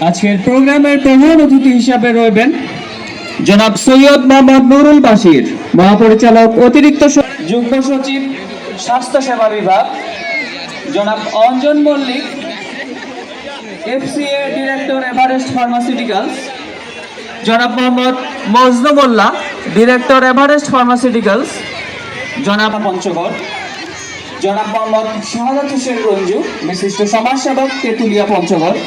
আজকের প্রোগ্রামের প্রধান অতিথি হিসাবে রয়েছেন জনাব সৈয়দ মোহাম্মদ নুরুল বাশির, মহাপরিচালক অতিরিক্ত যুগ্ম সচিব স্বাস্থ্য সেবা বিভাগ, জনাব Anjan Mallik, FCA director Everest Pharmaceuticals, জনাব Mohammad Mojnu Molla, director Everest Pharmaceuticals, জনাব পঞ্চগড়, জনাব মোহাম্মদ শাহাদাত হোসেন রঞ্জু, বিশিষ্ট সমাজসেবক, তেঁতুলিয়া পঞ্চগড়,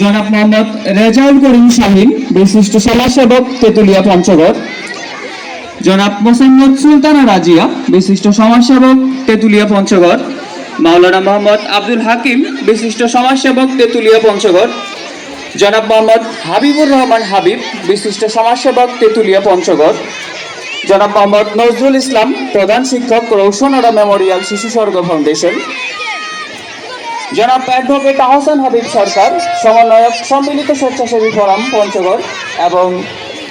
জনাব মোহাম্মদ রেজাউল করিম শাহিন, বিশিষ্ট সমাজসেবক, তেঁতুলিয়া পঞ্চগড়, জনাব মোসাম্মদ সুলতানা রাজিয়া, বিশিষ্ট সমাজসেবক, তেঁতুলিয়া পঞ্চগড়, মাওলানা মোহাম্মদ আব্দুল হাকিম, বিশিষ্ট সমাজসেবক, তেঁতুলিয়া পঞ্চগড়, জনাব মোহাম্মদ হাবিবুর রহমান হাবিব, বিশিষ্ট সমাজসেবক, তেঁতুলিয়া পঞ্চগড়, জনাব মোহাম্মদ নজরুল ইসলাম, প্রধান শিক্ষক, রৌশনরা মেমোরিয়াল শিশু স্বর্গ ফাউন্ডেশন, জনাব অ্যাডভোকেট আহসান হাবিব সরকার, সমন্বয়ক, সম্মিলিত স্বেচ্ছাসেবী ফোরাম পঞ্চগড়, এবং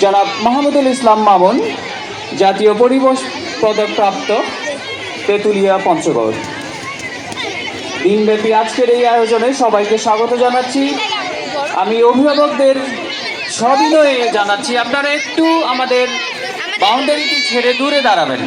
জনাব মাহমুদুল ইসলাম মামুন, জাতীয় পরিবেশ পদকপ্রাপ্ত, তেঁতুলিয়া পঞ্চগড়। দিনব্যাপী আজকের এই আয়োজনে সবাইকে স্বাগত জানাচ্ছি। আমি অভিভাবকদের সবিনয়ে জানাচ্ছি আপনারা একটু আমাদের বাউন্ডারিটি ছেড়ে দূরে দাঁড়াবেন।